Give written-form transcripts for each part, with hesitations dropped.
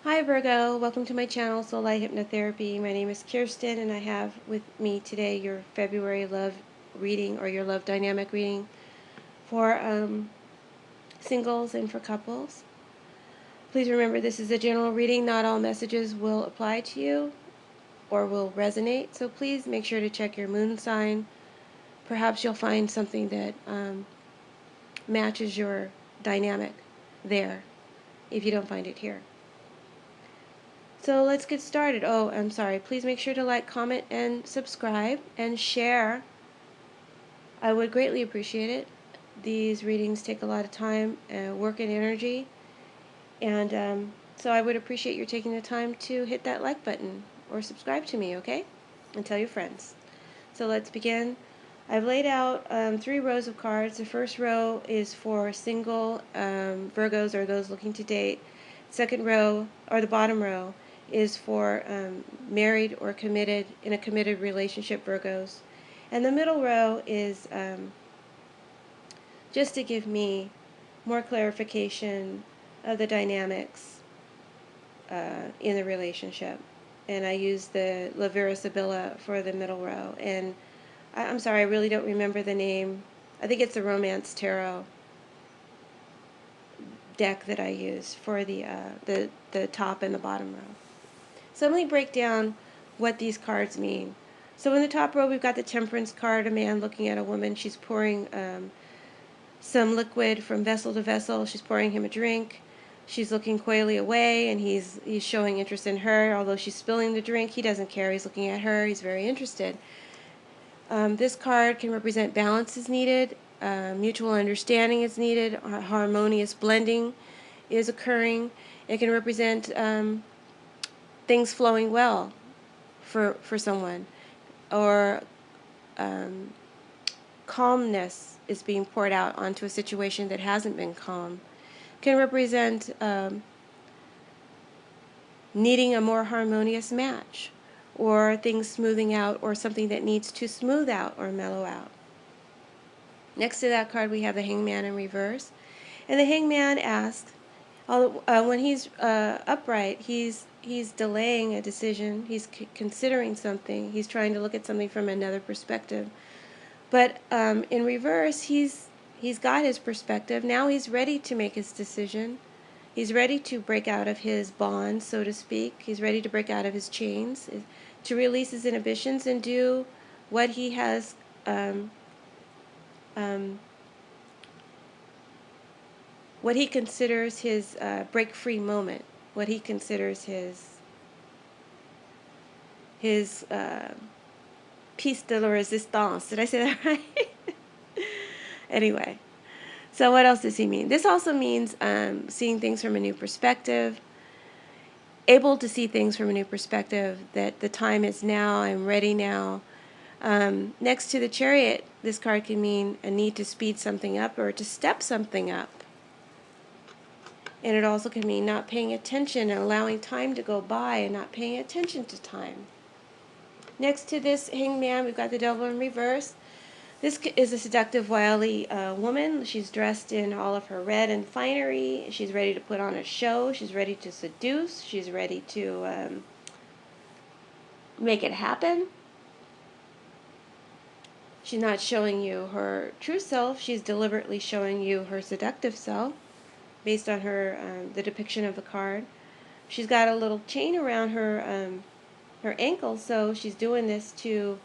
Hi Virgo, welcome to my channel, Soul Light Hypnotherapy. My name is Kirsten and I have with me today your February love reading or your love dynamic reading for singles and for couples. Please remember this is a general reading. Not all messages will apply to you or will resonate, so please make sure to check your moon sign. Perhaps you'll find something that matches your dynamic there if you don't find it here. So let's get started. Oh, I'm sorry. Please make sure to like, comment, and subscribe, and share. I would greatly appreciate it. These readings take a lot of time, work, and energy, and so I would appreciate your taking the time to hit that like button or subscribe to me, okay? And tell your friends. So let's begin. I've laid out 3 rows of cards. The first row is for single Virgos or those looking to date. Second row, or the bottom row, is for married or committed, in a committed relationship Virgos. And the middle row is just to give me more clarification of the dynamics in the relationship. And I use the La Vera Sibilla for the middle row. And I'm sorry, I really don't remember the name. I think it's the Romance Tarot deck that I use for the top and the bottom row. So let me break down what these cards mean. So in the top row, we've got the Temperance card, a man looking at a woman. She's pouring some liquid from vessel to vessel. She's pouring him a drink. She's looking coyly away, and he's showing interest in her. Although she's spilling the drink, he doesn't care. He's looking at her. He's very interested. This card can represent balance is needed, mutual understanding is needed, harmonious blending is occurring. It can represent things flowing well for someone, or calmness is being poured out onto a situation that hasn't been calm. Can represent needing a more harmonious match, or things smoothing out, or something that needs to smooth out or mellow out. Next to that card, we have the Hangman in reverse. And the Hangman asks, when he's upright, he's delaying a decision. He's considering something. He's trying to look at something from another perspective. But in reverse, he's got his perspective. Now he's ready to make his decision. He's ready to break out of his bonds, so to speak. He's ready to break out of his chains, to release his inhibitions and do what he has what he considers his break-free moment, what he considers his piece de la resistance. Did I say that right? Anyway, so what else does he mean? This also means seeing things from a new perspective, able to see things from a new perspective, that the time is now, I'm ready now. Next to the Chariot, this card can mean a need to speed something up or to step something up. And it also can mean not paying attention and allowing time to go by and not paying attention to time. Next to this Hangman, we've got the Devil in reverse. This is a seductive, wily woman. She's dressed in all of her red and finery. She's ready to put on a show. She's ready to seduce. She's ready to make it happen. She's not showing you her true self. She's deliberately showing you her seductive self based on her the depiction of the card. She's got a little chain around her her ankle, so she's doing this to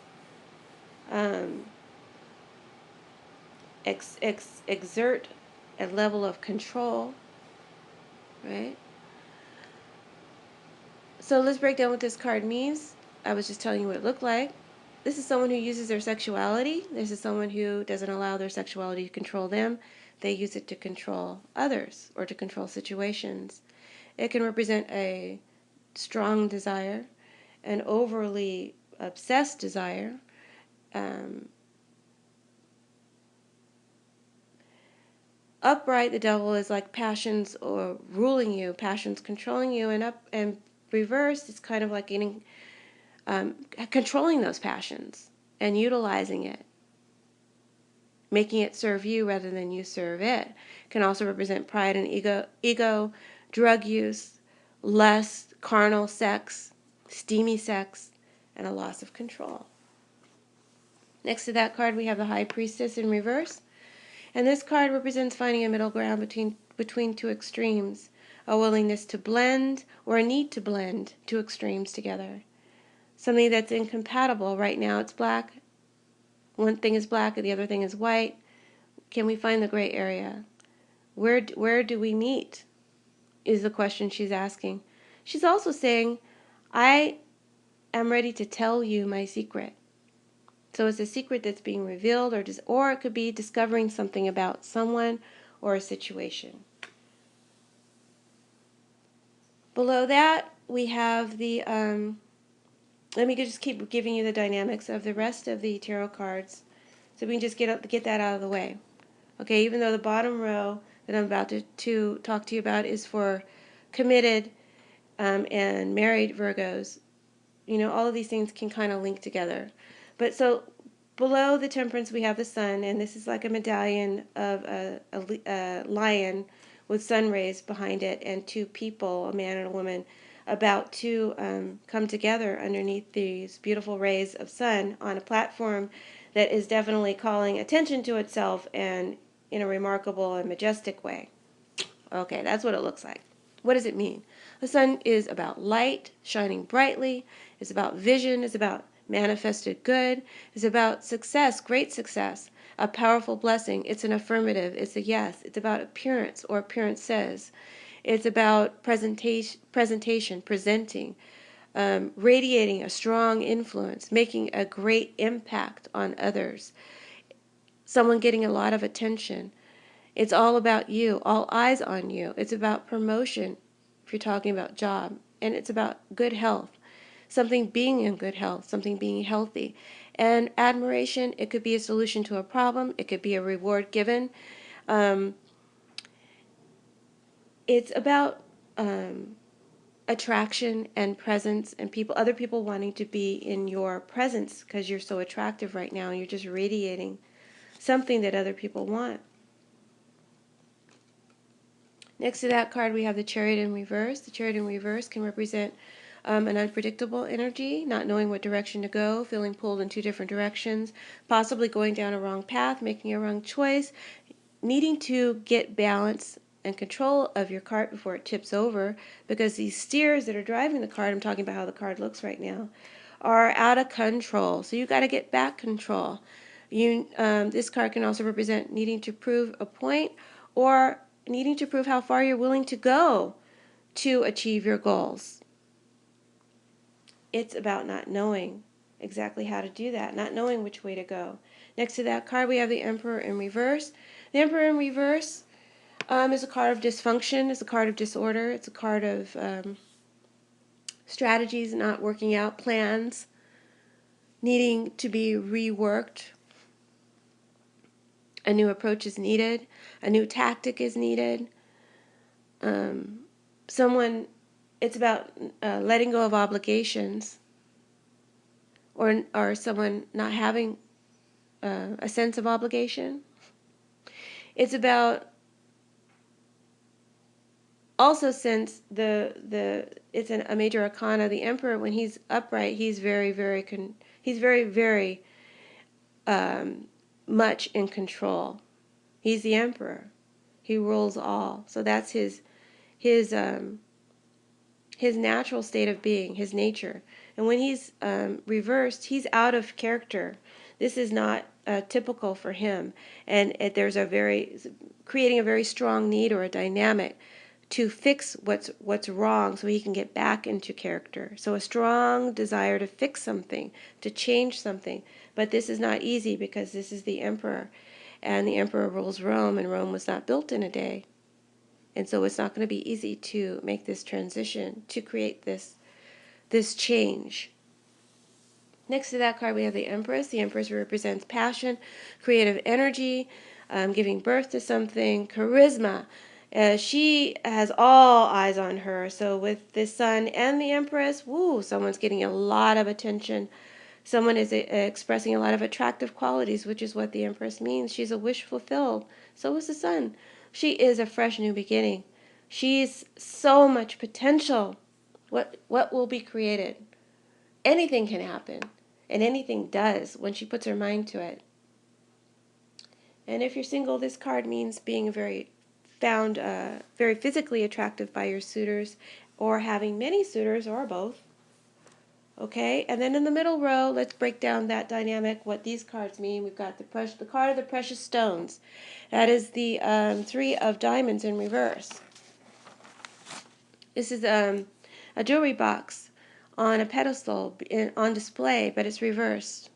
exert a level of control, right? So let's break down what this card means. I was just telling you what it looked like. This is someone who uses their sexuality. This is someone who doesn't allow their sexuality to control them. They use it to control others or to control situations. It can represent a strong desire, an overly obsessed desire, upright, the devil is like passions or ruling you, passions controlling you, and up and reverse, it's kind of like getting controlling those passions and utilizing it, making it serve you rather than you serve it. Can also represent pride and ego, drug use, lust, carnal sex, steamy sex, and a loss of control. Next to that card, we have the High Priestess in reverse. And this card represents finding a middle ground between two extremes, a willingness to blend or a need to blend two extremes together. Something that's incompatible. Right now it's black. One thing is black and the other thing is white. Can we find the gray area? Where do we meet? Is the question she's asking. She's also saying, I am ready to tell you my secret. So it's a secret that's being revealed, or it could be discovering something about someone or a situation. Below that, we have the, let me just keep giving you the dynamics of the rest of the tarot cards so we can just get that out of the way. Okay, even though the bottom row that I'm about to talk to you about is for committed and married Virgos, all of these things can kind of link together. But so below the Temperance, we have the sun, and this is like a medallion of a lion with sun rays behind it, and two people, a man and a woman, about to come together underneath these beautiful rays of sun on a platform that is definitely calling attention to itself and in a remarkable and majestic way. Okay, that's what it looks like. What does it mean? The sun is about light, shining brightly. It's about vision. It's about manifested good. It's about success, great success, a powerful blessing. It's an affirmative. It's a yes. It's about appearance or appearances. It's about presentation, presenting, radiating a strong influence, making a great impact on others, someone getting a lot of attention. It's all about you, all eyes on you. It's about promotion, if you're talking about job. And it's about good health, something being in good health, something being healthy. And admiration, it could be a solution to a problem. It could be a reward given. It's about attraction and presence and other people wanting to be in your presence because you're so attractive right now and you're just radiating something that other people want. Next to that card, we have the Chariot in reverse. The Chariot in reverse can represent an unpredictable energy, not knowing what direction to go, feeling pulled in two different directions, possibly going down a wrong path, making a wrong choice, needing to get balance and control of your cart before it tips over, because these steers that are driving the cart, I'm talking about how the card looks right now, are out of control. So you got to get back control. This card can also represent needing to prove a point or needing to prove how far you're willing to go to achieve your goals. It's about not knowing exactly how to do that, not knowing which way to go. Next to that card, we have the Emperor in reverse. The Emperor in reverse is a card of dysfunction, it's a card of disorder, it's a card of strategies not working out, plans needing to be reworked. A new approach is needed, a new tactic is needed. It's about letting go of obligations, or someone not having a sense of obligation. It's about also, since it's a major arcana, the Emperor, when he's upright, he's very much in control. He's the Emperor. He rules all. So that's his natural state of being, his nature. And when he's reversed, he's out of character. This is not typical for him. And there's creating a very strong need or a dynamic to fix what's wrong so he can get back into character. So a strong desire to fix something, to change something. But this is not easy because this is the Emperor. And the Emperor rules Rome, and Rome was not built in a day. And so it's not going to be easy to make this transition, to create this change. Next to that card, we have the Empress. The Empress represents passion, creative energy, giving birth to something, charisma. She has all eyes on her. So with the Sun and the Empress, someone's getting a lot of attention. Someone is expressing a lot of attractive qualities, which is what the Empress means. She's a wish fulfilled. So is the Sun. She is a fresh new beginning. She's so much potential. What will be created? Anything can happen, and anything does when she puts her mind to it. And if you're single, this card means being very physically attractive by your suitors, or having many suitors, or both. Okay, and then in the middle row, let's break down that dynamic, what these cards mean. We've got the card of the precious stones. That is the three of diamonds in reverse. This is a jewelry box on a pedestal on display, but it's reversed.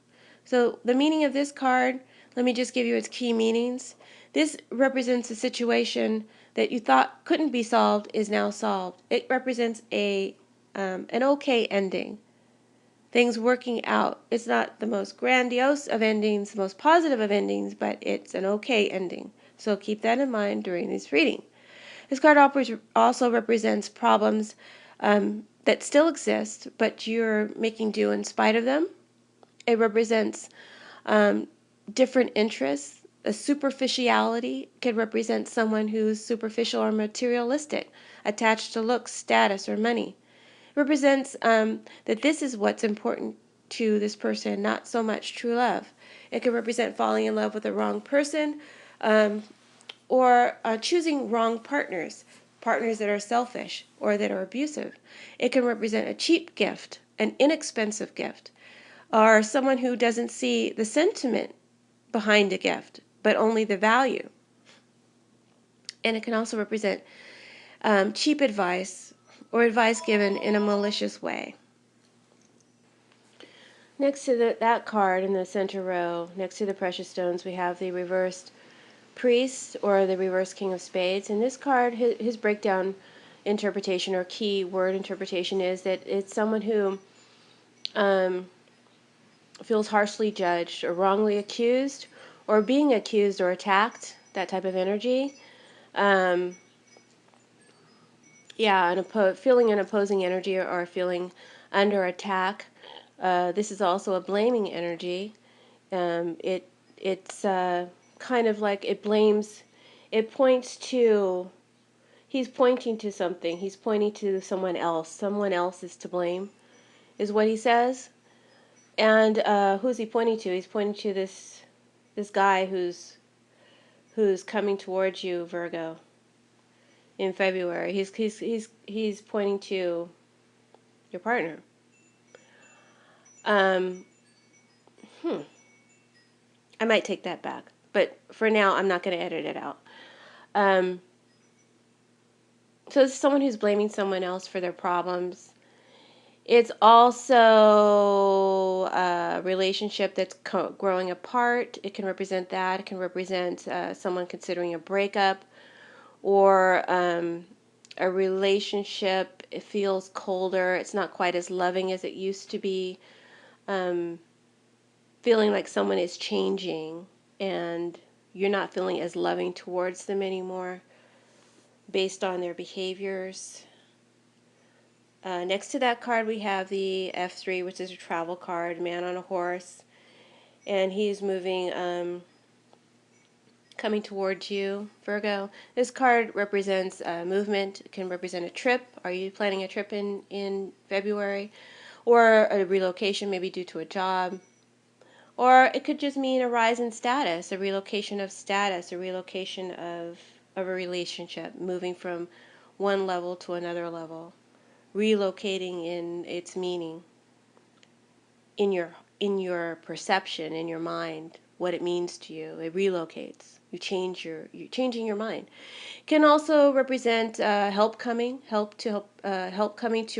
So the meaning of this card, let me just give you its key meanings. This represents a situation that you thought couldn't be solved is now solved. It represents an okay ending. Things working out. It's not the most grandiose of endings, the most positive of endings, but it's an okay ending. So keep that in mind during this reading. This card also represents problems that still exist, but you're making do in spite of them. It represents different interests. A superficiality could represent someone who's superficial or materialistic, attached to looks, status, or money. It represents that this is what's important to this person, not so much true love. It could represent falling in love with the wrong person, or choosing wrong partners that are selfish or that are abusive. It can represent a cheap gift, an inexpensive gift, or someone who doesn't see the sentiment behind a gift, but only the value. And it can also represent cheap advice or advice given in a malicious way. Next to that card in the center row, next to the precious stones, we have the reversed priest or the reverse king of spades. And this card, his breakdown interpretation or key word interpretation is that it's someone who feels harshly judged or wrongly accused or being accused or attacked, that type of energy. And feeling an opposing energy or feeling under attack. This is also a blaming energy. It's kind of like it blames, it points to, he's pointing to something. He's pointing to someone else. Someone else is to blame, is what he says. And who's he pointing to? He's pointing to this guy who's coming towards you, Virgo, in February. He's pointing to your partner. I might take that back, but for now, I'm not going to edit it out. So it's someone who's blaming someone else for their problems. It's also a relationship that's growing apart. It can represent that. It can represent someone considering a breakup, or a relationship. It feels colder. It's not quite as loving as it used to be. Feeling like someone is changing and you're not feeling as loving towards them anymore based on their behaviors. Next to that card, we have the F3, which is a travel card, man on a horse. And he's moving, coming towards you, Virgo. This card represents movement. It can represent a trip. Are you planning a trip in February? Or a relocation, maybe due to a job. Or it could just mean a rise in status, a relocation of status, a relocation of a relationship, moving from one level to another level, relocating in its meaning, in your perception, in your mind, what it means to you. It relocates. You're changing your mind. It can also represent help coming to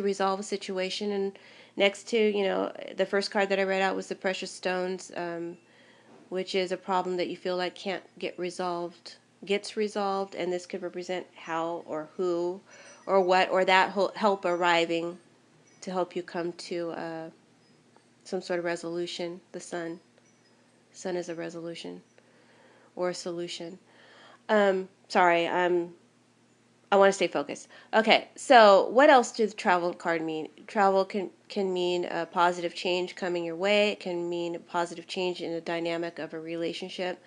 resolve a situation. And next to, the first card that I read out was the precious stones, which is a problem that you feel like can't gets resolved, and this could represent how or who or what or that help arriving to help you come to some sort of resolution. The sun is a resolution or a solution. Sorry, I want to stay focused. Okay, so what else does the travel card mean? Travel can mean a positive change coming your way. It can mean a positive change in the dynamic of a relationship.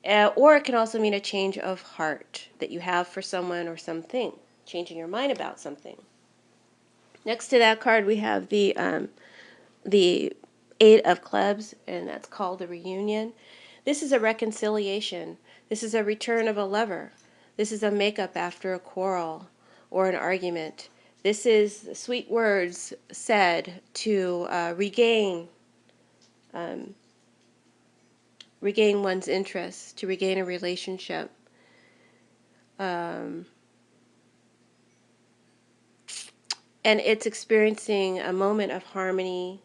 Or it can also mean a change of heart that you have for someone or something, changing your mind about something. Next to that card, we have the Eight of Clubs, and that's called a reunion. This is a reconciliation. This is a return of a lover. This is a makeup after a quarrel or an argument. This is sweet words said to um, regain one's interest, to regain a relationship. Um, and it's experiencing a moment of harmony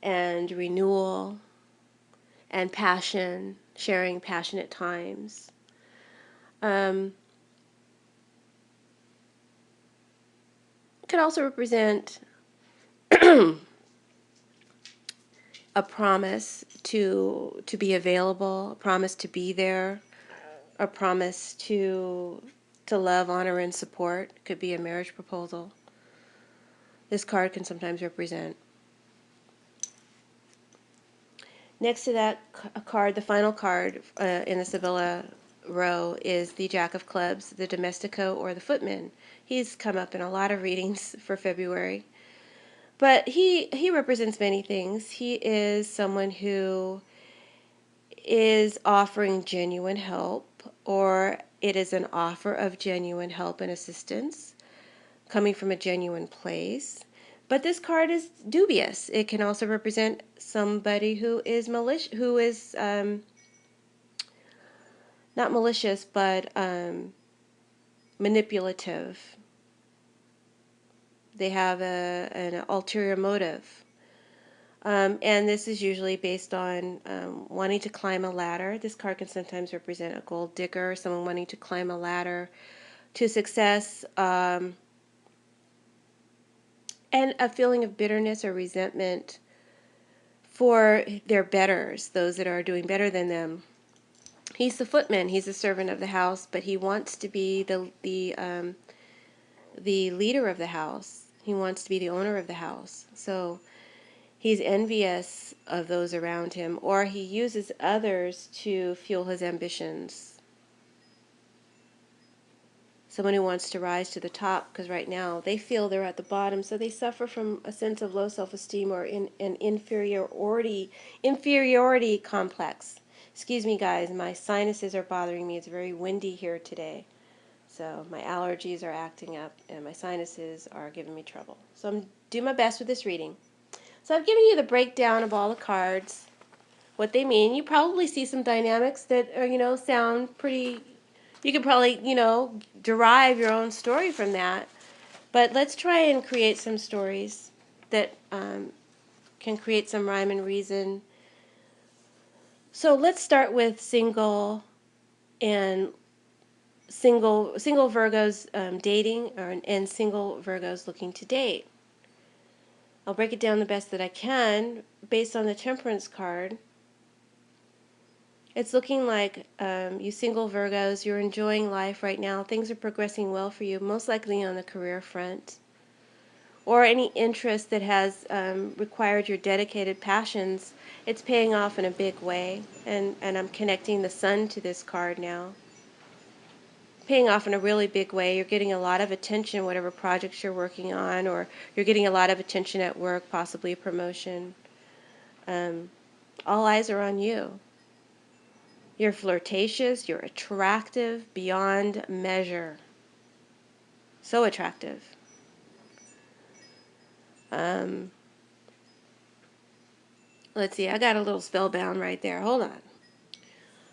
and renewal and passion, sharing passionate times. Um, could also represent a promise to be available, a promise to be there, a promise to love, honor, and support. It could be a marriage proposal. This card can sometimes represent. Next to that card, the final card in the Sevilla row is the Jack of Clubs, the Domestico, or the Footman. He's come up in a lot of readings for February. But he represents many things. He is someone who is offering genuine help, or it is an offer of genuine help and assistance coming from a genuine place. But this card is dubious. It can also represent somebody who is not malicious, but manipulative. They have an ulterior motive. And this is usually based on wanting to climb a ladder. This card can sometimes represent a gold digger, someone wanting to climb a ladder to success, and a feeling of bitterness or resentment for their betters, those that are doing better than them. He's the footman. He's a servant of the house, but he wants to be the leader of the house. He wants to be the owner of the house. So he's envious of those around him, or he uses others to fuel his ambitions. Someone who wants to rise to the top, because right now they feel they're at the bottom, so they suffer from a sense of low self-esteem or an inferiority complex. Excuse me, guys, my sinuses are bothering me. It's very windy here today, so my allergies are acting up, and my sinuses are giving me trouble. So I'm doing my best with this reading. So I've given you the breakdown of all the cards, what they mean. You probably see some dynamics that are, sound pretty. You could probably, derive your own story from that. But let's try and create some stories that can create some rhyme and reason. So let's start with single Virgos dating, and single Virgos looking to date. I'll break it down the best that I can based on the Temperance card. It's looking like you single Virgos, you're enjoying life right now. Things are progressing well for you, most likely on the career front. Or any interest that has required your dedicated passions, it's paying off in a big way. And I'm connecting the sun to this card now. Paying off in a really big way. You're getting a lot of attention, whatever projects you're working on, or you're getting a lot of attention at work, possibly a promotion. All eyes are on you. You're flirtatious, you're attractive beyond measure. So attractive. Let's see, I got a little spellbound right there. Hold on.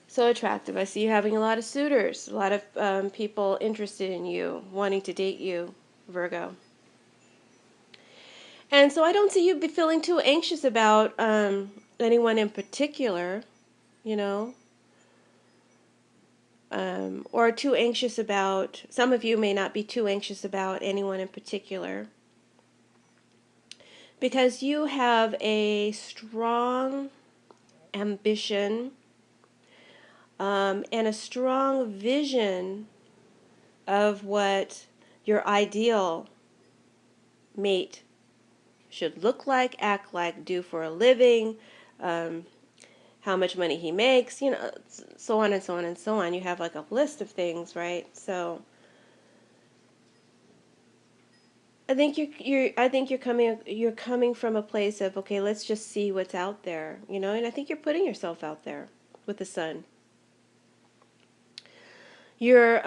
So attractive. I see you having a lot of suitors, a lot of people interested in you, wanting to date you, Virgo. And so I don't see you be feeling too anxious about anyone in particular, you know. Or too anxious about, some of you may not be too anxious about anyone in particular, because you have a strong ambition and a strong vision of what your ideal mate should look like, act like, do for a living, how much money he makes, so on and so on and so on. You have like a list of things, right? So I think you're coming from a place of, okay, let's just see what's out there, and I think you're putting yourself out there with the sun. You're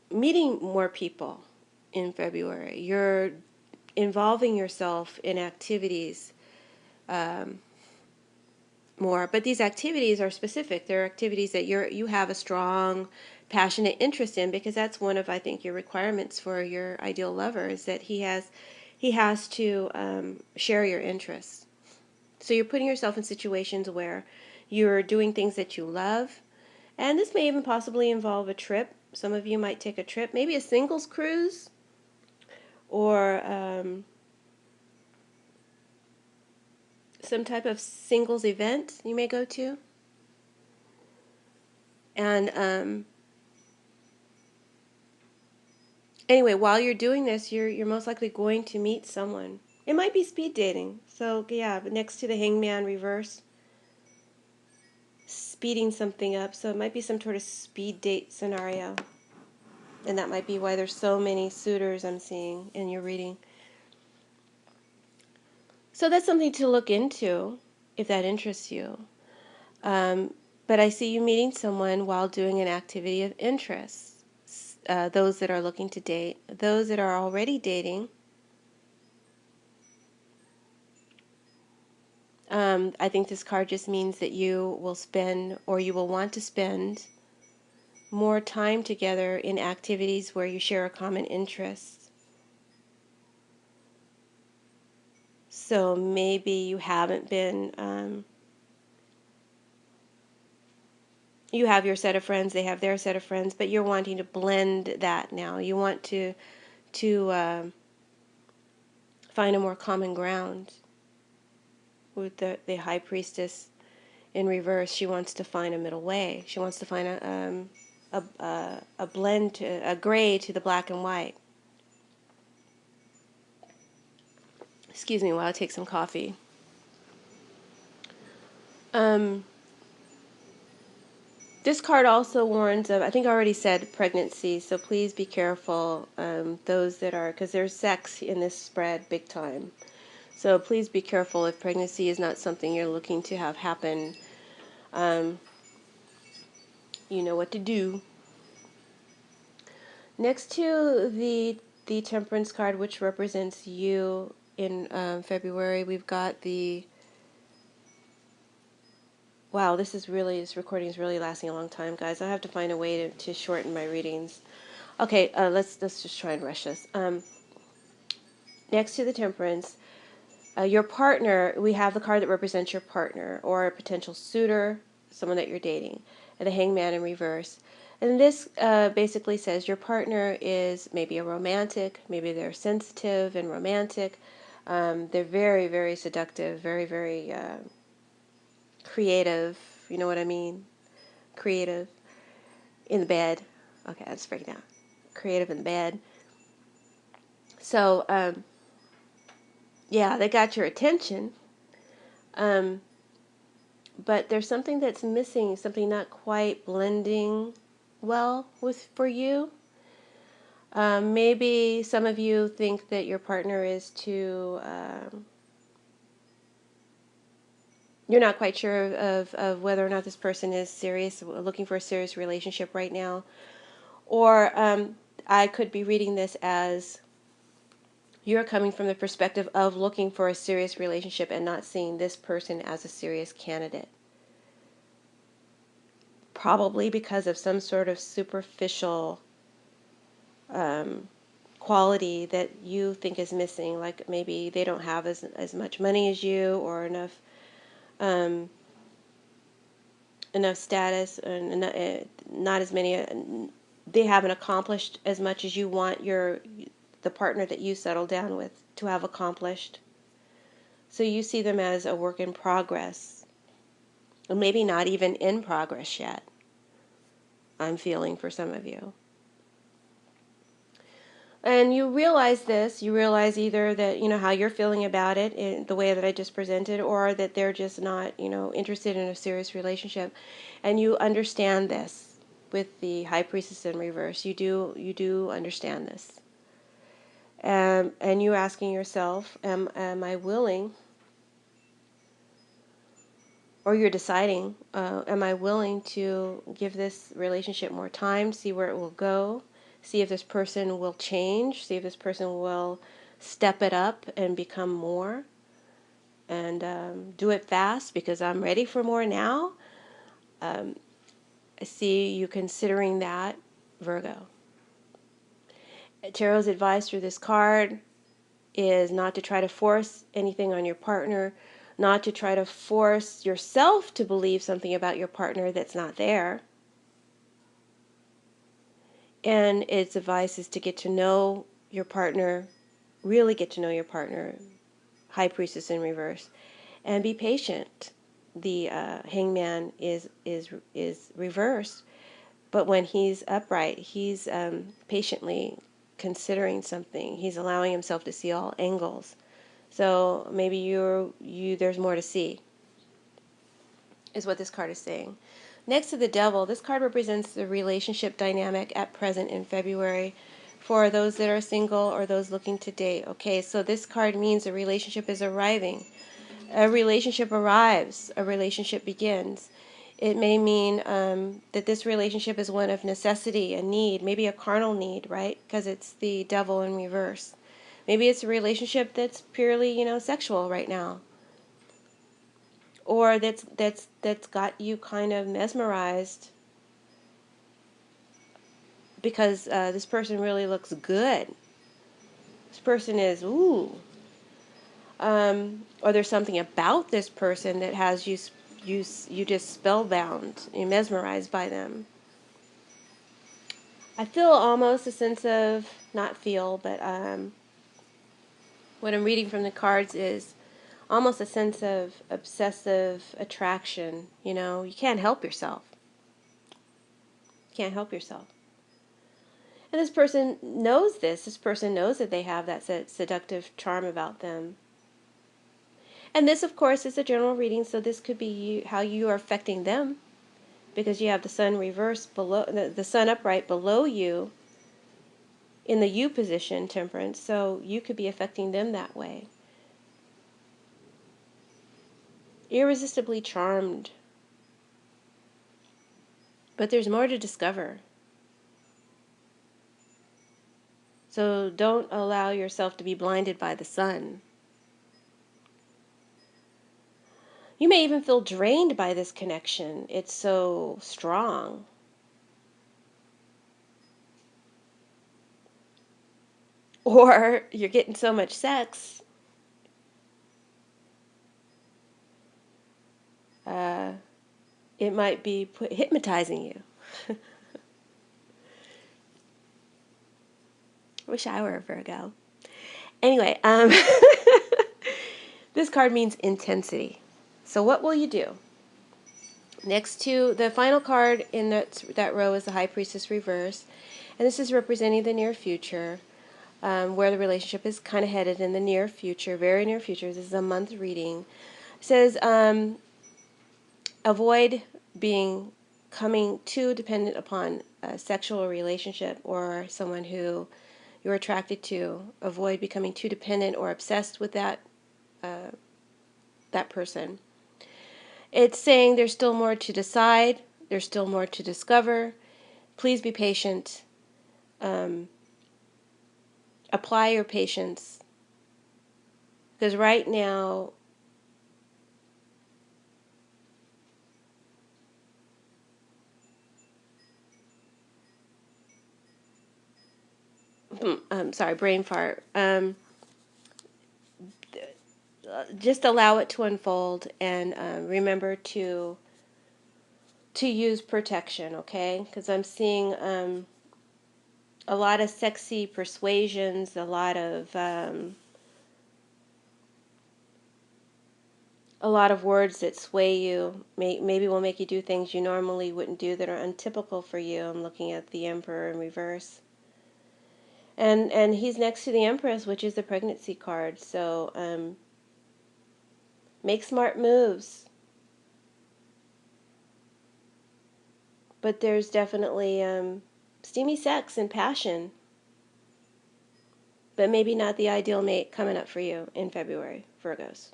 meeting more people in February. You're involving yourself in activities um, more, but these activities are specific. They're activities that you have a strong, passionate interest in, because that's one of, I think, your requirements for your ideal lover, is that he has to share your interests. So you're putting yourself in situations where you're doing things that you love, and this may even possibly involve a trip. Some of you might take a trip, maybe a singles cruise, or some type of singles event you may go to. And anyway, while you're doing this, you're most likely going to meet someone. It might be speed dating. So yeah, but next to the hangman reverse, speeding something up. So it might be some sort of speed date scenario. And that might be why there's so many suitors I'm seeing in your reading. So that's something to look into if that interests you. But I see you meeting someone while doing an activity of interest. Those that are looking to date, those that are already dating. I think this card just means that you will spend, or you will want to spend, more time together in activities where you share a common interest. So maybe you haven't been, you have your set of friends, they have their set of friends, but you're wanting to blend that now. You want to find a more common ground. With the High Priestess in reverse, she wants to find a middle way. She wants to find a blend, a gray to the black and white. Excuse me while I take some coffee. This card also warns of, I think I already said pregnancy, so please be careful, those that are, because there's sex in this spread big time. So please be careful if pregnancy is not something you're looking to have happen. You know what to do. Next to the Temperance card, which represents you in February, we've got the... Wow, this recording is really lasting a long time, guys. I have to find a way to shorten my readings. Okay, let's just try and rush this. Next to the Temperance, your partner, we have the card that represents your partner or a potential suitor, someone that you're dating, and the Hangman in reverse. And this basically says your partner is maybe a romantic, maybe they're sensitive and romantic. They're very, very seductive, very, very creative. You know what I mean? Creative in the bed. Okay, that's freaking out. Creative in the bed. So, yeah, they got your attention. But there's something that's missing, something not quite blending well for you. Maybe some of you think that your partner is too... you're not quite sure of whether or not this person is serious, looking for a serious relationship right now. Or I could be reading this as you're coming from the perspective of looking for a serious relationship and not seeing this person as a serious candidate. Probably because of some sort of superficial quality that you think is missing, like maybe they don't have as much money as you, or enough status, and not as many. They haven't accomplished as much as you want the partner that you settle down with to have accomplished. So you see them as a work in progress, or maybe not even in progress yet. I'm feeling for some of you. And you realize this, you realize either that, how you're feeling about it in the way that I just presented, or that they're just not, interested in a serious relationship. And you understand this with the High Priestess in reverse. You do understand this. And you're asking yourself, am I willing, or you're deciding, am I willing to give this relationship more time, see where it will go, see if this person will change, see if this person will step it up and become more, and do it fast because I'm ready for more now. I see you considering that, Virgo. Tarot's advice through this card is not to try to force anything on your partner, not to try to force yourself to believe something about your partner that's not there. And its advice is to get to know your partner, really get to know your partner, High Priestess in reverse, and be patient. The Hangman is reversed, but when he's upright, he's patiently considering something. He's allowing himself to see all angles. So maybe there's more to see, is what this card is saying. Next to the Devil, this card represents the relationship dynamic at present in February for those that are single or those looking to date. Okay, so this card means a relationship is arriving. A relationship arrives, a relationship begins. It may mean that this relationship is one of necessity, a need, maybe a carnal need, right? Because it's the Devil in reverse. Maybe it's a relationship that's purely, sexual right now, or that's got you kind of mesmerized because this person really looks good. This person is ooh, or there's something about this person that has you just spellbound, you're mesmerized by them. I feel almost a sense of, not feel, but what I'm reading from the cards is almost a sense of obsessive attraction. You can't help yourself. Can't help yourself. And this person knows this. This person knows that they have that seductive charm about them. And this, of course, is a general reading, so this could be how you are affecting them, because you have the sun reversed below, the sun upright below you in the U position, Temperance, so you could be affecting them that way. Irresistibly charmed. But there's more to discover. So don't allow yourself to be blinded by the sun. You may even feel drained by this connection. It's so strong. Or you're getting so much sex, it might be hypnotizing you. Wish I were a Virgo. Anyway, this card means intensity. So what will you do? Next to the final card in that row is the High Priestess reverse. And this is representing the near future, where the relationship is kind of headed in the near future, very near future. This is a month reading. It says, avoid coming too dependent upon a sexual relationship or someone who you're attracted to. Avoid becoming too dependent or obsessed with that person. It's saying there's still more to decide. There's still more to discover. Please be patient. Apply your patience. Because right now, I'm sorry, brain fart. Just allow it to unfold, and remember to use protection, okay? Because I'm seeing a lot of sexy persuasions, a lot of words that sway you, maybe will make you do things you normally wouldn't do that are untypical for you. I'm looking at the Emperor in reverse. And he's next to the Empress, which is the pregnancy card. So make smart moves. But there's definitely steamy sex and passion. But maybe not the ideal mate coming up for you in February, Virgos.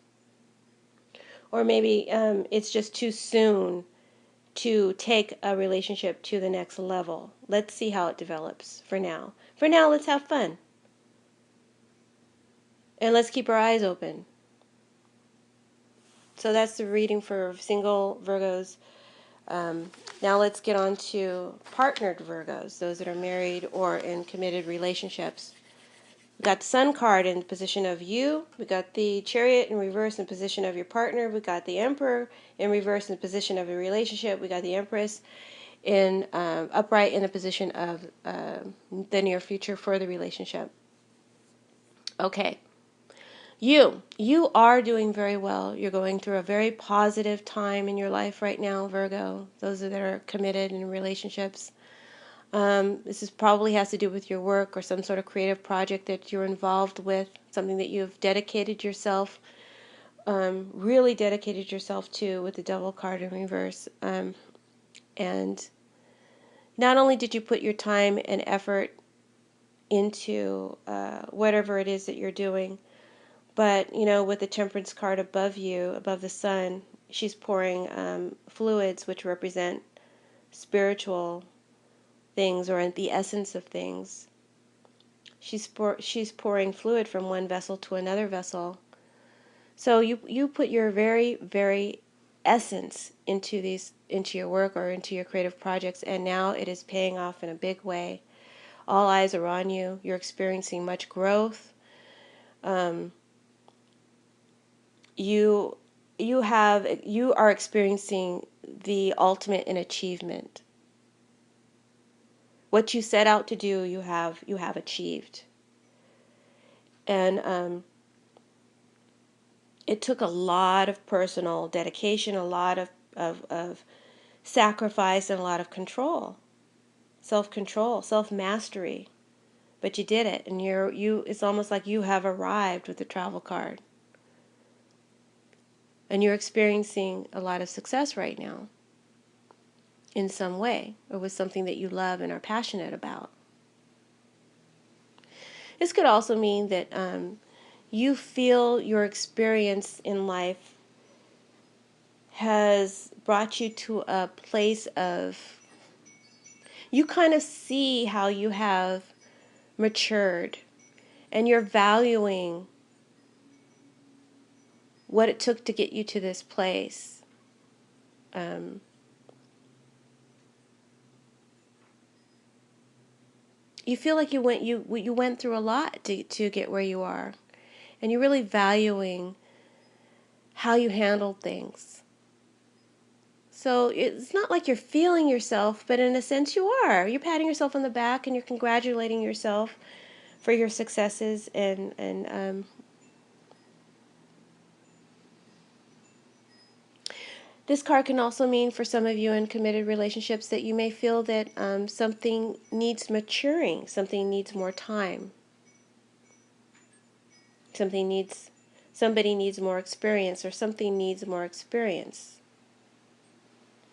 Or maybe it's just too soon to take a relationship to the next level. Let's see how it develops for now. For now, let's have fun. And let's keep our eyes open. So that's the reading for single Virgos. Now let's get on to partnered Virgos, those that are married or in committed relationships. We got the Sun card in the position of you. We got the Chariot in reverse in position of your partner. We got the Emperor in reverse in the position of a relationship. We got the Empress in upright in the position of the near future for the relationship. Okay. You are doing very well. You're going through a very positive time in your life right now, Virgo. Those that are committed in relationships. This is probably has to do with your work or some sort of creative project that you're involved with, something that you've dedicated yourself, really dedicated yourself to with the Devil card in reverse. And not only did you put your time and effort into whatever it is that you're doing, but, with the Temperance card above you, above the Sun, she's pouring fluids which represent spiritual things or the essence of things. She's pouring fluid from one vessel to another vessel. So you put your very, very essence into your work or into your creative projects, and now it is paying off in a big way. All eyes are on you. You're experiencing much growth. You are experiencing the ultimate in achievement. What you set out to do, you have achieved. And it took a lot of personal dedication, a lot of sacrifice, and a lot of control, self-control, self-mastery. But you did it, and it's almost like you have arrived with the travel card. And you're experiencing a lot of success right now in some way, or with something that you love and are passionate about. This could also mean that you feel your experience in life has brought you to a place of, you kind of see how you have matured, and you're valuing what it took to get you to this place. You feel like you went through a lot to get where you are, and you're really valuing how you handled things. So it's not like you're feeling yourself, but in a sense you are. You're patting yourself on the back and you're congratulating yourself for your successes, and this card can also mean for some of you in committed relationships that you may feel that something needs maturing, something needs more time, somebody needs more experience, or something needs more experience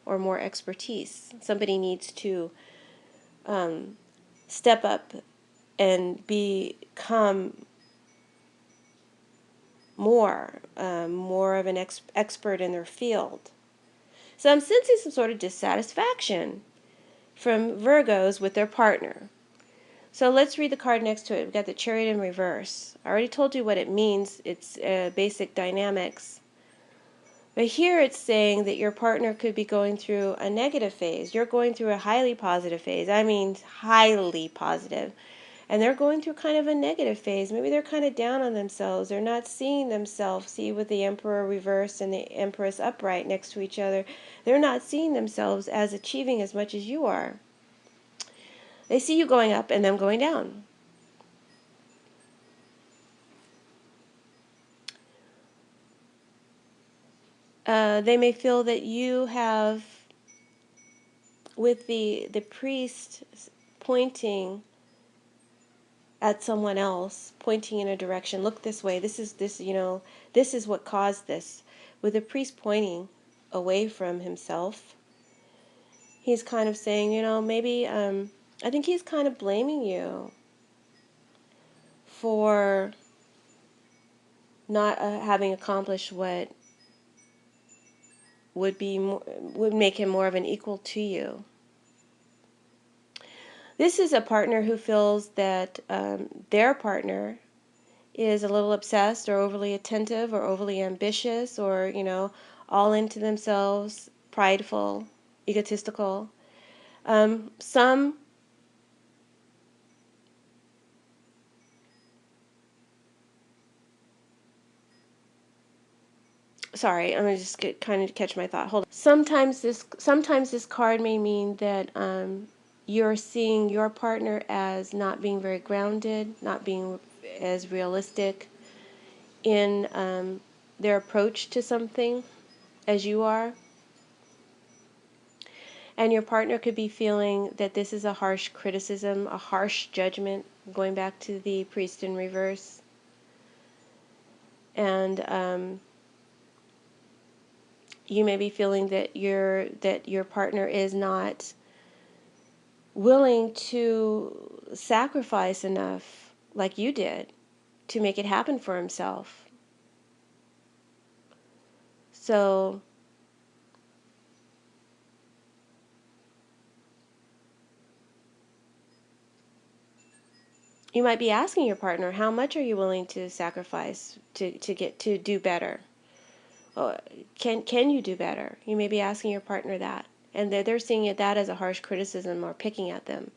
or more expertise. Somebody needs to step up and become more of an expert in their field. So I'm sensing some sort of dissatisfaction from Virgos with their partner. So let's read the card next to it. We've got the Chariot in reverse. I already told you what it means. It's basic dynamics. But here it's saying that your partner could be going through a negative phase. You're going through a highly positive phase. I mean highly positive. And they're going through kind of a negative phase. Maybe they're kind of down on themselves. They're not seeing themselves. See, with the Emperor reversed and the Empress upright next to each other, they're not seeing themselves as achieving as much as you are. They see you going up and them going down. They may feel that you have, with the priest pointing at someone else, pointing in a direction. Look this way. This is what caused this. With the priest pointing away from himself, he's kind of saying, maybe I think he's kind of blaming you for not having accomplished what would make him more of an equal to you. This is a partner who feels that their partner is a little obsessed or overly attentive or overly ambitious or, all into themselves, prideful, egotistical. Some sorry, I'm gonna just kind of catch my thought. Hold on. Sometimes this card may mean that you're seeing your partner as not being very grounded, not being as realistic in their approach to something as you are. And your partner could be feeling that this is a harsh criticism, a harsh judgment, going back to the priest in reverse. And you may be feeling that your partner is not willing to sacrifice enough like you did to make it happen for himself. So you might be asking your partner, how much are you willing to sacrifice to get to do better? Can you do better? You may be asking your partner that, and they're seeing that as a harsh criticism or picking at them.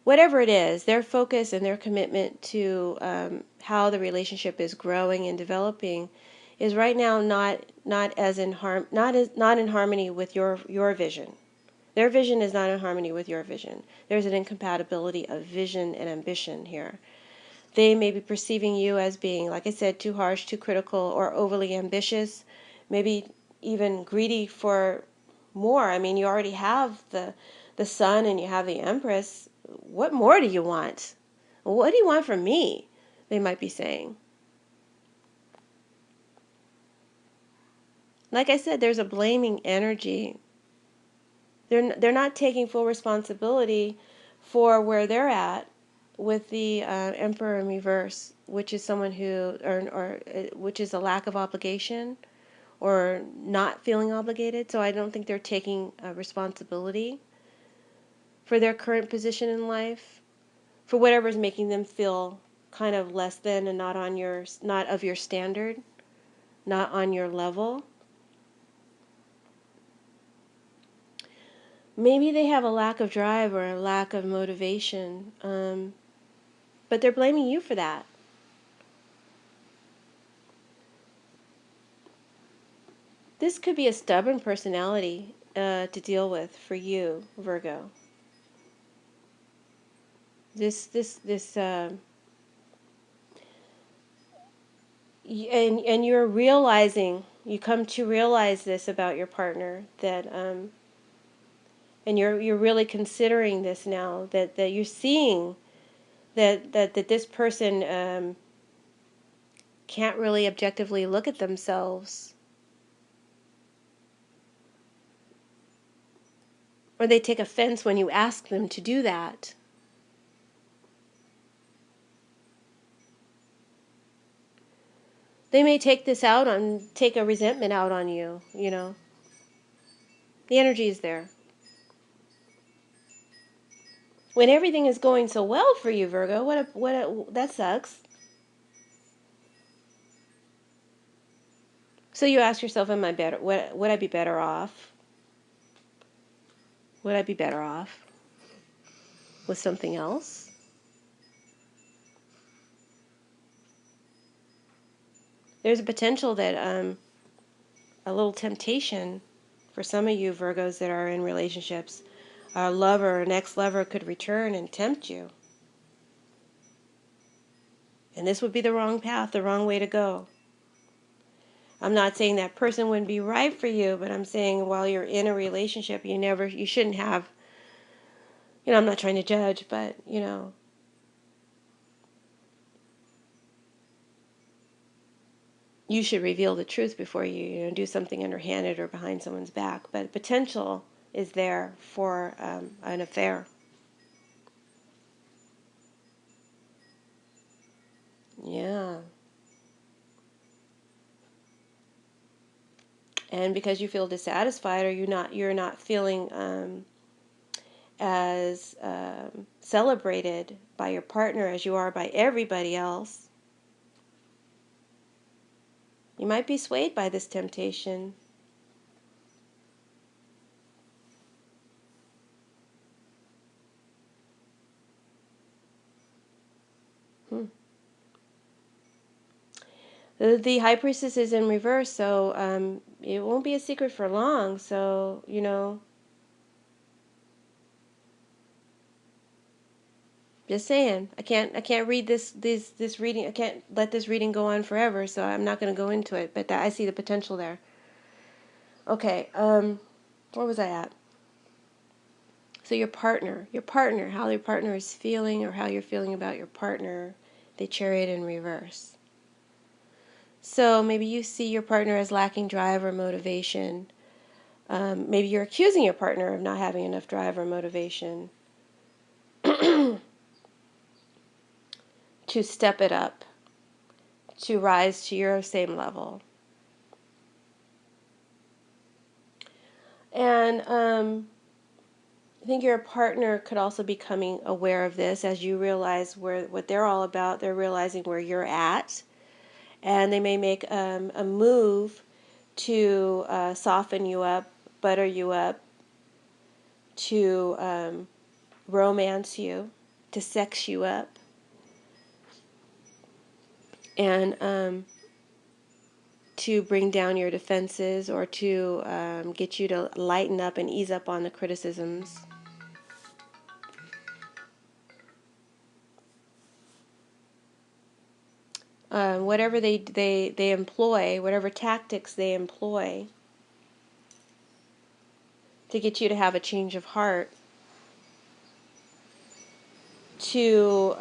Whatever it is, their focus and their commitment to how the relationship is growing and developing is right now not in harmony with your vision. Their vision is not in harmony with your vision. There's an incompatibility of vision and ambition here. They may be perceiving you as being, like I said, too harsh, too critical, or overly ambitious, maybe even greedy for more. I mean, you already have the Sun and you have the Empress. What more do you want? What do you want from me? They might be saying. Like I said, there's a blaming energy. They're not taking full responsibility for where they're at with the Emperor in reverse, which is someone who, which is a lack of obligation or not feeling obligated. So I don't think they're taking responsibility for their current position in life, for whatever's making them feel kind of less than and not of your standard, not on your level. Maybe they have a lack of drive or a lack of motivation, but they're blaming you for that. This could be a stubborn personality to deal with for you, Virgo. And you're realizing, you come to realize this about your partner, that and you're really considering this now, that you're seeing that this person can't really objectively look at themselves, or they take offense when you ask them to do that. They may take a resentment out on you, The energy is there. When everything is going so well for you, Virgo, that sucks. So you ask yourself, am I better? Would I be better off? Would I be better off with something else? There's a potential that a little temptation for some of you Virgos that are in relationships. A lover, an ex-lover could return and tempt you. And this would be the wrong path, the wrong way to go. I'm not saying that person wouldn't be right for you, but I'm saying while you're in a relationship, you shouldn't have, I'm not trying to judge, but, you should reveal the truth before you do something underhanded or behind someone's back. But potential is there for an affair. Yeah. And because you feel dissatisfied, or you're not feeling as celebrated by your partner as you are by everybody else, you might be swayed by this temptation. Hmm. The High Priestess is in reverse, so it won't be a secret for long. So, just saying. I can't read this reading. I can't let this reading go on forever, so I'm not going to go into it. But I see the potential there. Okay. Where was I at? So your partner, how your partner is feeling, or how you're feeling about your partner, the Chariot in reverse. So maybe you see your partner as lacking drive or motivation. Maybe you're accusing your partner of not having enough drive or motivation to step it up, to rise to your same level. And I think your partner could also be becoming aware of this as you realize what they're all about. They're realizing where you're at, and they may make a move to soften you up, butter you up, to romance you, to sex you up, and to bring down your defenses, or to get you to lighten up and ease up on the criticisms. Whatever they employ, whatever tactics they employ to get you to have a change of heart, to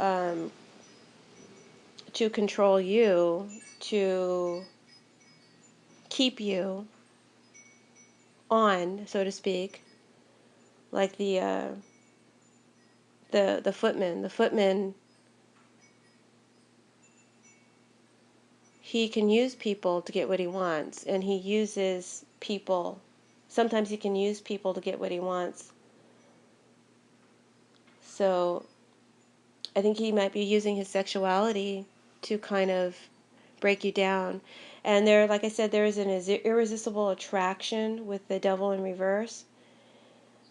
control you, to keep you on, so to speak, like the footman. The footman, he can use people to get what he wants, and he uses people. Sometimes he can use people to get what he wants. So I think he might be using his sexuality to kind of break you down. And there, like I said, there is an irresistible attraction with the devil in reverse.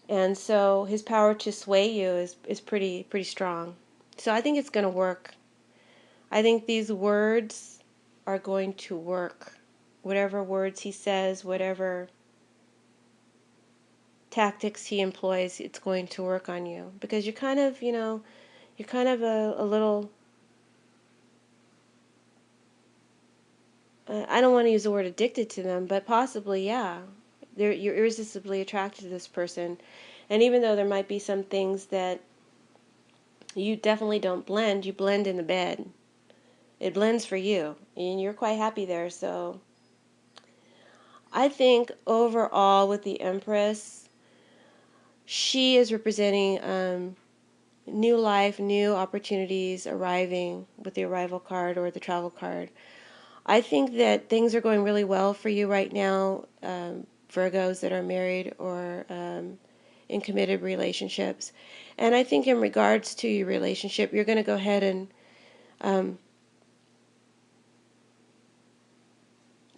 And so his power to sway you is pretty strong. So I think it's going to work. I think these words are going to work. Whatever words he says, whatever tactics he employs, it's going to work on you. Because you're kind of, you're kind of a little, I don't want to use the word addicted to them, but possibly, yeah. You're irresistibly attracted to this person. And even though there might be some things that you definitely don't blend, you blend in the bed. It blends for you, and you're quite happy there. So I think overall with the Empress, she is representing new life, new opportunities arriving with the arrival card or the travel card. I think that things are going really well for you right now, Virgos that are married or in committed relationships. And I think in regards to your relationship, you're going to go ahead and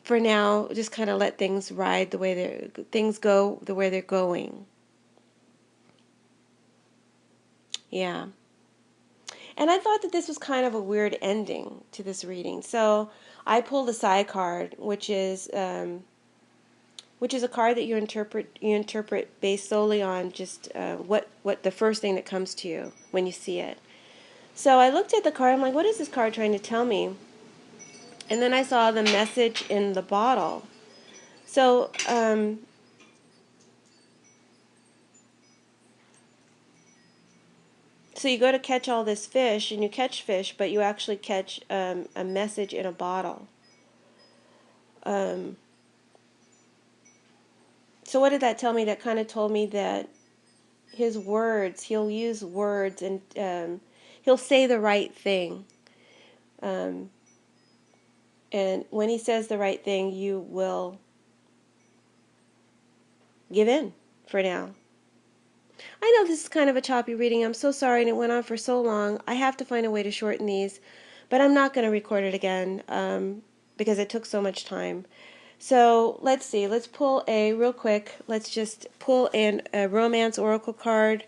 for now, just kind of let things ride the way things go the way they're going. Yeah. And I thought that this was kind of a weird ending to this reading. So I pulled a side card, which is a card that you interpret based solely on just what the first thing that comes to you when you see it. So I looked at the card. I'm like, what is this card trying to tell me? And then I saw the message in the bottle. So, so you go to catch all this fish, and you catch fish, but you actually catch a message in a bottle. So what did that tell me? That kind of told me that his words, he'll use words, and he'll say the right thing. And when he says the right thing, you will give in for now. I know this is kind of a choppy reading. I'm so sorry, and it went on for so long. I have to find a way to shorten these, but I'm not going to record it again because it took so much time. So let's see. Let's pull real quick. Let's just pull in a romance oracle card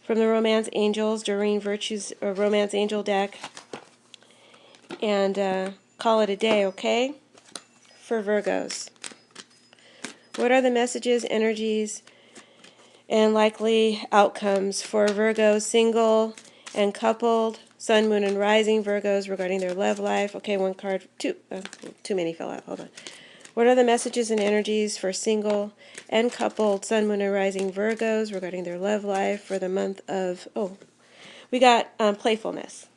from the Romance Angels, Doreen Virtue's Romance Angel deck, and call it a day, okay? For Virgos. What are the messages, energies, and likely outcomes for Virgos, single and coupled, sun, moon, and rising Virgos regarding their love life? Okay, one card, too many fell out, hold on. What are the messages and energies for single and coupled, sun, moon, and rising Virgos regarding their love life for the month of, we got playfulness.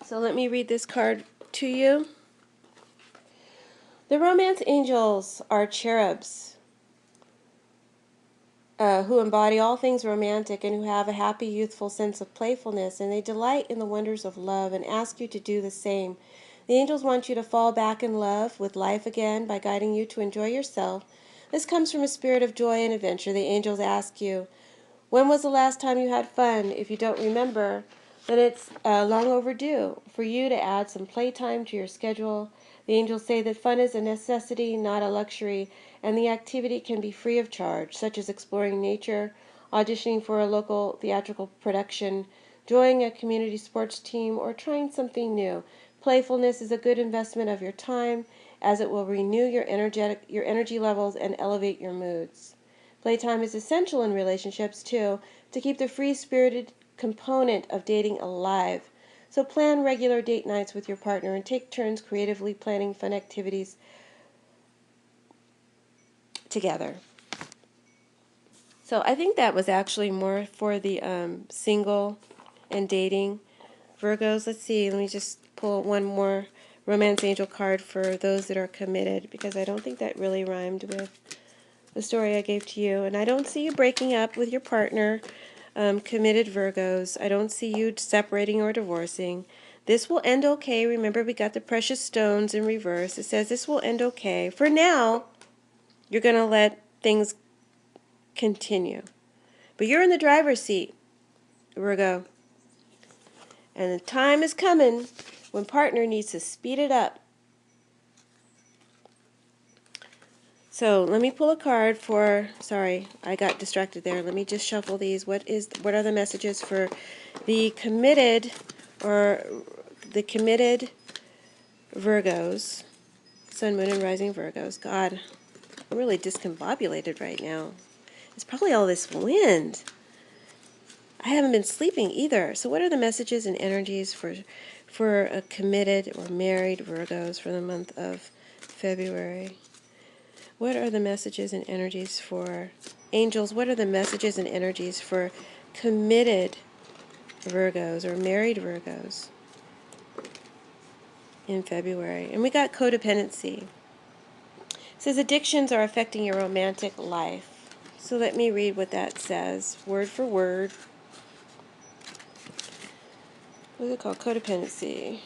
So let me read this card to you. The Romance Angels are cherubs who embody all things romantic and who have a happy, youthful sense of playfulness, and they delight in the wonders of love and ask you to do the same. The angels want you to fall back in love with life again by guiding you to enjoy yourself. This comes from a spirit of joy and adventure. The angels ask you, when was the last time you had fun? If you don't remember, then it's long overdue for you to add some playtime to your schedule. The angels say that fun is a necessity, not a luxury, and the activity can be free of charge, such as exploring nature, auditioning for a local theatrical production, joining a community sports team, or trying something new. Playfulness is a good investment of your time, as it will renew your energy levels and elevate your moods. Playtime is essential in relationships, too, to keep the free-spirited component of dating alive. So plan regular date nights with your partner and take turns creatively planning fun activities together. So I think that was actually more for the single and dating Virgos. Let's see. Let me just pull one more Romance Angel card for those that are committed, because I don't think that really rhymed with the story I gave to you. And I don't see you breaking up with your partner, committed Virgos. I don't see you separating or divorcing. This will end okay. Remember, we got the precious stones in reverse. It says this will end okay. For now, you're going to let things continue. But you're in the driver's seat, Virgo. And the time is coming when partner needs to speed it up. So let me pull a card for, sorry, I got distracted there. Let me just shuffle these. What are the messages for the committed Virgos, sun, moon, and rising Virgos? God, I'm really discombobulated right now. It's probably all this wind. I haven't been sleeping either. So what are the messages and energies for a committed or married Virgos for the month of February? What are the messages and energies for angels? What are the messages and energies for committed Virgos or married Virgos in February? And we got codependency. It says addictions are affecting your romantic life. So let me read what that says, word for word. What is it called? Codependency.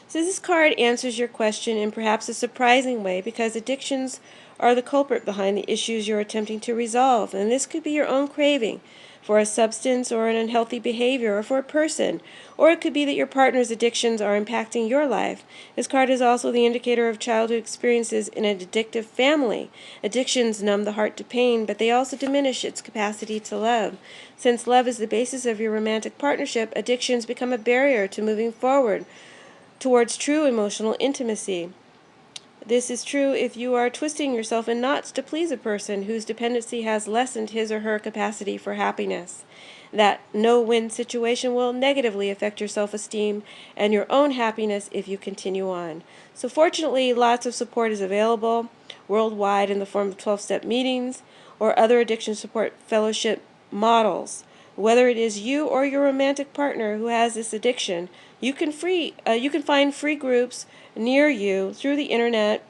So this card answers your question in perhaps a surprising way, because addictions are the culprit behind the issues you're attempting to resolve. And this could be your own craving for a substance or an unhealthy behavior or for a person. Or it could be that your partner's addictions are impacting your life. This card is also the indicator of childhood experiences in an addictive family. Addictions numb the heart to pain, but they also diminish its capacity to love. Since love is the basis of your romantic partnership, addictions become a barrier to moving forward towards true emotional intimacy. This is true if you are twisting yourself in knots to please a person whose dependency has lessened his or her capacity for happiness. That no-win situation will negatively affect your self-esteem and your own happiness if you continue on. So fortunately, lots of support is available worldwide in the form of 12-step meetings or other addiction support fellowship models. Whether it is you or your romantic partner who has this addiction, you can find free groups near you through the internet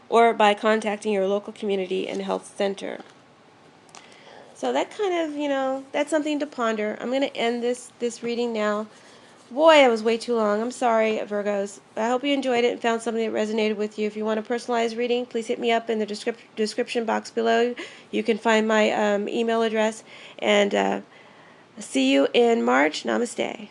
or by contacting your local community and health center. So that kind of, that's something to ponder. I'm going to end this reading now. Boy, that was way too long. I'm sorry, Virgos. I hope you enjoyed it and found something that resonated with you. If you want a personalized reading, please hit me up in the description box below. You can find my email address. And see you in March. Namaste.